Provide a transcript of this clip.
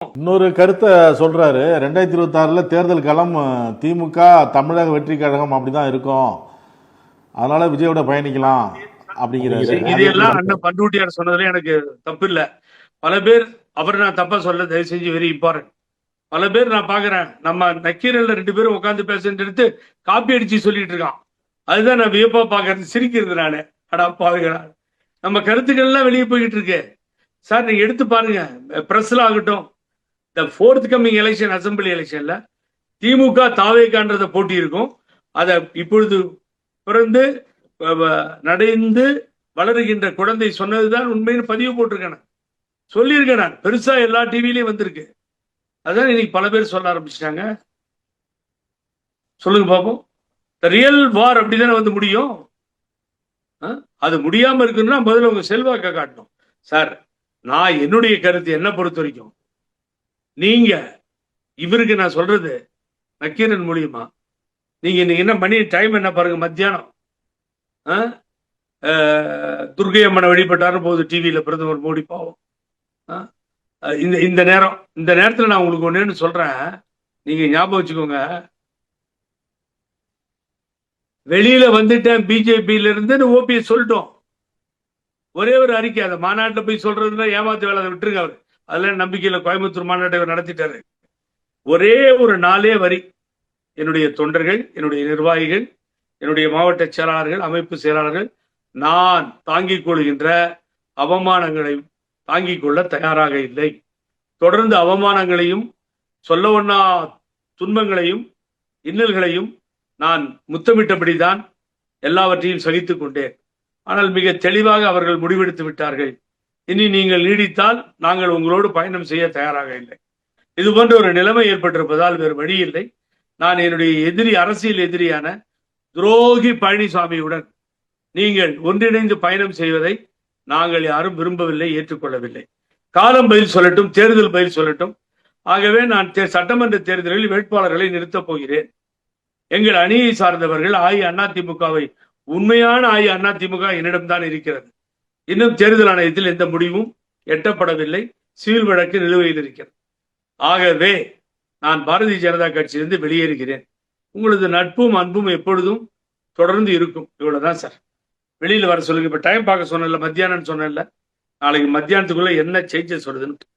இன்னொரு கருத்தை சொல்றாரு. 2026 தேர்தல் களம் திமுக தமிழக வெற்றி கழகம் அப்படிதான் இருக்கும், அதனால விஜயோட பயணிக்கலாம் அப்படிங்கிறாரு. இதெல்லாம் அண்ணன் பண்ருட்டியார் சொன்னதுல எனக்கு தப்பு இல்ல. பல பேர் அவர் நான் தப்பா சொல்ல, தயவு செஞ்சு வெரி இம்பார்ட்டன்ட். பல பேர் நான் பாக்குறேன், நம்ம நக்கீரல்ல 2 பேரும் உட்காந்து பேசுன்னு எடுத்து காப்பி அடிச்சு சொல்லிட்டு இருக்கான். அதுதான் நான் வியப்பா பாக்குறது, சிரிக்கிறது நானு. அடா பாருங்க, நம்ம கருத்துக்கள்லாம் வெளியே போய்கிட்டு இருக்கு சார். நீங்க எடுத்து பாருங்க, பிரஸ்ல ஆகட்டும், இந்த 4th கம்மிங் எலெக்ஷன், அசம்பிளி எலெக்ஷன்ல திமுக தாவேகான்றத போட்டி இருக்கும். அதை இப்பொழுது பிறந்து நடைந்து வளருகின்ற குழந்தை சொன்னதுதான் உண்மைன்னு பதிவு போட்டிருக்கேன், சொல்லியிருக்கேன் நான். பெருசா எல்லா டிவிலையும் வந்திருக்கு. அதான் இன்னைக்கு பல பேர் சொல்ல ஆரம்பிச்சிட்டாங்க. சொல்லுங்க பாப்போம், ரியல் வார் அப்படிதானே வந்து முடியும். அது முடியாம இருக்குன்னா முதல்ல உங்க செல்வாக்க காட்டணும் சார். நான் என்னுடைய கருத்து என்ன பொறுத்த வரைக்கும், நீங்க இவருக்கு நான் சொல்றது நக்கீரன் மூலியமா, நீங்க இன்னைக்கு என்ன பண்ணி டைம் என்ன பாருங்க, மத்தியானம் துர்கை அம்மனை வழிபட்டாரு போது டிவியில பிரதமர் மோடி பாவம். இந்த நேரத்துல நான் உங்களுக்கு ஒண்ணு சொல்றேன், நீங்க ஞாபகம் வச்சுக்கோங்க. வெளியில வந்துட்டேன் பிஜேபியில இருந்து ஓபிஎஸ் சொல்லிட்டோம். ஒரே ஒரு அறிக்கை, அந்த மாநாட்டில் போய் சொல்றதுன்னா ஏமாத்து வேலை, அதை விட்டுருங்க. அவர் அதுல நம்பிக்கையில கோயம்புத்தூர் மாநாட்டை நடத்திட்டாரு. ஒரே ஒரு 4 வரி, என்னுடைய தொண்டர்கள், என்னுடைய நிர்வாகிகள், என்னுடைய மாவட்ட செயலாளர்கள், அமைப்பு செயலாளர்கள், நான் தாங்கிக் கொள்கின்ற அவமானங்களை தாங்கிக் கொள்ள தயாராக இல்லை. தொடர்ந்து அவமானங்களையும் சொல்ல ஒண்ணா துன்பங்களையும் இன்னல்களையும் நான் முத்தமிட்டபடிதான் எல்லாவற்றையும் சகித்துக் கொண்டேன். ஆனால் மிக தெளிவாக அவர்கள் முடிவெடுத்து விட்டார்கள், இனி நீங்கள் நீடித்தால் நாங்கள் உங்களோடு பயணம் செய்ய தயாராக இல்லை. இது போன்ற ஒரு நிலைமை ஏற்பட்டிருப்பதால் வேறு வழி இல்லை. நான் என்னுடைய எதிரி, அரசியல் எதிரியான துரோகி பழனிசாமியுடன் நீங்கள் ஒன்றிணைந்து பயணம் செய்வதை நாங்கள் யாரும் விரும்பவில்லை, ஏற்றுக்கொள்ளவில்லை. காலம் பதில் சொல்லட்டும், தேர்தல் பதில் சொல்லட்டும். ஆகவே நான் சட்டமன்ற தேர்தலில் வேட்பாளர்களை நிறுத்தப் போகிறேன். எங்கள் அணியை சார்ந்தவர்கள் அஇஅதிமுகவை, உண்மையான அஇஅதிமுக என்னிடம்தான் இருக்கிறது. இன்னும் தேர்தல் ஆணையத்தில் எந்த முடிவும் எட்டப்படவில்லை, சிவில் வழக்கு நிலுவையில் இருக்கிறது. ஆகவே நான் பாரதிய ஜனதா கட்சியிலிருந்து வெளியேறுகிறேன். உங்களது நட்பும் அன்பும் எப்பொழுதும் தொடர்ந்து இருக்கும். இவ்வளவுதான் சார். வெளியில வர சொல்லுங்க. இப்ப டைம் பார்க்க சொன்னல, மத்தியானம் சொன்னல, நாளைக்கு மத்தியானத்துக்குள்ள என்ன சேஞ்சஸ் வருதுன்னு